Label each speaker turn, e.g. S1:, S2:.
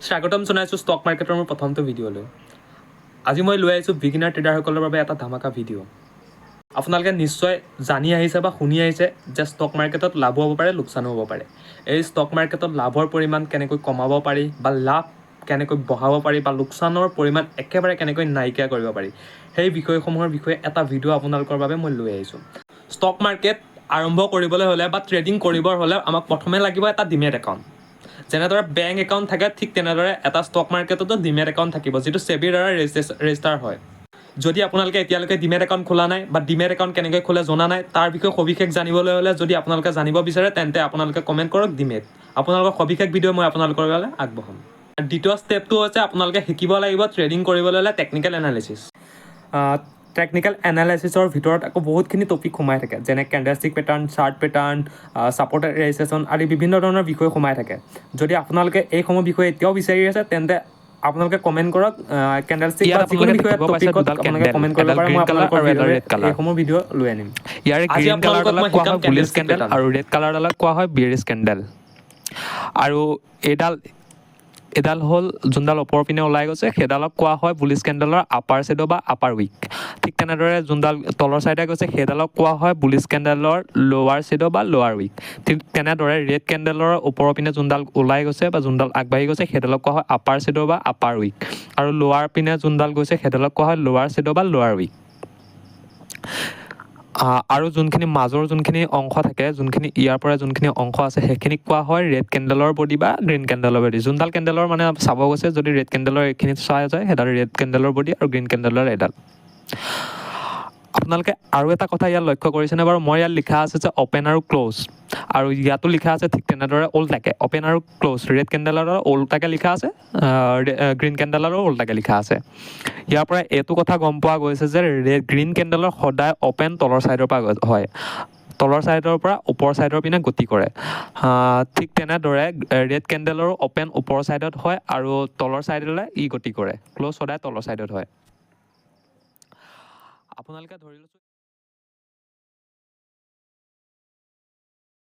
S1: স্বাগতম জনাইছোঁ ষ্টক মাৰ্কেটৰ মোৰ প্ৰথমটো ভিডিঅ'লৈ। আজি মই লৈ আহিছোঁ বিগিনাৰ ট্ৰেডাৰসকলৰ বাবে এটা ধামাকা ভিডিঅ'। আপোনালোকে নিশ্চয় জানি আহিছে বা শুনি আহিছে যে ষ্টক মাৰ্কেটত লাভো হ'ব পাৰে, লোকচানো হ'ব পাৰে। এই ষ্টক মাৰ্কেটত লাভৰ পৰিমাণ কেনেকৈ কমাব পাৰি বা লাভ কেনেকৈ বঢ়াব পাৰি বা লোকচানৰ পৰিমাণ একেবাৰে কেনেকৈ নাইকিয়া কৰিব পাৰি, সেই বিষয়সমূহৰ বিষয়ে এটা ভিডিঅ' আপোনালোকৰ বাবে মই লৈ আহিছোঁ। ষ্টক মাৰ্কেট আৰম্ভ কৰিবলৈ হ'লে বা ট্ৰেডিং কৰিবৰ হ'লে আমাক প্ৰথমে লাগিব এটা ডিমেট একাউণ্ট। যেনেদৰে বেংক একাউণ্ট থাকে, ঠিক তেনেদৰে এটা ষ্টক মাৰ্কেটতো ডিমেট একাউণ্ট থাকিব, যিটো সেবিৰ দ্বাৰা ৰেজিষ্টাৰ হয়। যদি আপোনালোকে এতিয়ালৈকে ডিমেট একাউণ্ট খোলা নাই বা ডিমেট একাউণ্ট কেনেকৈ খোলে জনা নাই, তাৰ বিষয়ে সবিশেষ জানিবলৈ হ'লে যদি আপোনালোকে জানিব বিচাৰে তেন্তে আপোনালোকে কমেণ্ট কৰক ডিমেট। আপোনালোকৰ সবিশেষ ভিডিঅ' মই আপোনালোকৰ বাবে আগবঢ়াম। দ্বিতীয় ষ্টেপটো হৈছে আপোনালোকে শিকিব লাগিব ট্ৰেডিং কৰিবলৈ হ'লে টেকনিকেল এনালিচিছ। টেকনিকেল এনালাইচিছৰ ভিতৰত আকৌ বহুতখিনি টপিক সোমাই থাকে, যেনে candlestick pattern, chart pattern, support registration আদি বিভিন্ন ধৰণৰ বিষয় সোমাই থাকে। যদি আপোনালোকে এইসমূহ বিষয় এতিয়াও বিচাৰি আছে তেন্তে আপোনালোকে কমেণ্ট কৰক। কেণ্ডেলষ্টিক বা যিকোনো বিষয়ে টপিকত আপোনালোকে কমেণ্ট কৰিব পাৰে, মই আপোনালোকৰ এইসমূহ ভিডিঅ' লৈ আনিম।
S2: ইয়াৰে গ্ৰীণ কালাৰডালক কোৱা হয় বুলিছ কেণ্ডেল আৰু ৰেড কালাৰডালক কোৱা হয় বিয়েৰিছ কেণ্ডেল। আৰু এডাল হ'ল যোনডাল ওপৰৰ পিনে ওলাই গৈছে সেইডালক কোৱা হয় বুলিছ কেণ্ডেলৰ আপাৰ ছাইডৰ বা আপাৰ উইক। ঠিক তেনেদৰে যোনডাল তলৰ ছাইডে গৈছে সেইডালক কোৱা হয় বুলিছ কেণ্ডেলৰ লোৱাৰ ছাইডৰ বা লোৱাৰ উইক। ঠিক তেনেদৰে ৰেড কেণ্ডেলৰ ওপৰৰ পিনে যোনডাল ওলাই গৈছে বা যোনডাল আগবাঢ়ি গৈছে সেইডালক কোৱা হয় আপাৰ ছাইডৰ বা আপাৰ উইক। আৰু লোৱাৰ পিনে যোনডাল গৈছে সেইডালক কোৱা হয় লোৱাৰ ছাইডৰ বা লোৱাৰ উইক। আৰু যোনখিনি মাজৰ যোনখিনি অংশ থাকে, যোনখিনি ইয়াৰ পৰা যোনখিনি অংশ আছে সেইখিনিক কোৱা হয় ৰেড কেণ্ডেলৰ বডি বা গ্ৰীণ কেণ্ডেলৰ বডি। যোনডাল কেণ্ডেলৰ মানে চাব গৈছে, যদি ৰেড কেণ্ডেলৰ এইখিনিত চোৱা যায় সেইডাল ৰেড কেণ্ডেলৰ বডি আৰু গ্ৰীণ কেণ্ডেলৰ এডাল। আপোনালোকে আৰু এটা কথা ইয়াত লক্ষ্য কৰিছেনে বাৰু, মই ইয়াত লিখা আছে যে অ'পেন আৰু ক্ল'জ, আৰু ইয়াতো লিখা আছে ঠিক তেনেদৰে ওল্টাকে অ'পেন আৰু ক্ল'জ। ৰেড কেণ্ডেলৰো ওল্টাকে লিখা আছে, গ্ৰীণ কেণ্ডেলৰো ওল্টাকে লিখা আছে। ইয়াৰ পৰা এইটো কথা গম পোৱা গৈছে যে গ্ৰীণ কেণ্ডেলৰ সদায় অ'পেন তলৰ ছাইডৰ পৰা হয়, তলৰ ছাইডৰ পৰা ওপৰ ছাইডৰ পিনে গতি কৰে। ঠিক তেনেদৰে ৰেড কেণ্ডেলৰো অ'পেন ওপৰ ছাইডত হয় আৰু তলৰ ছাইডলৈ ই গতি কৰে। ক্ল'জ সদায় তলৰ ছাইডত হয়। আপোনালোকে ধৰি লৈছোঁ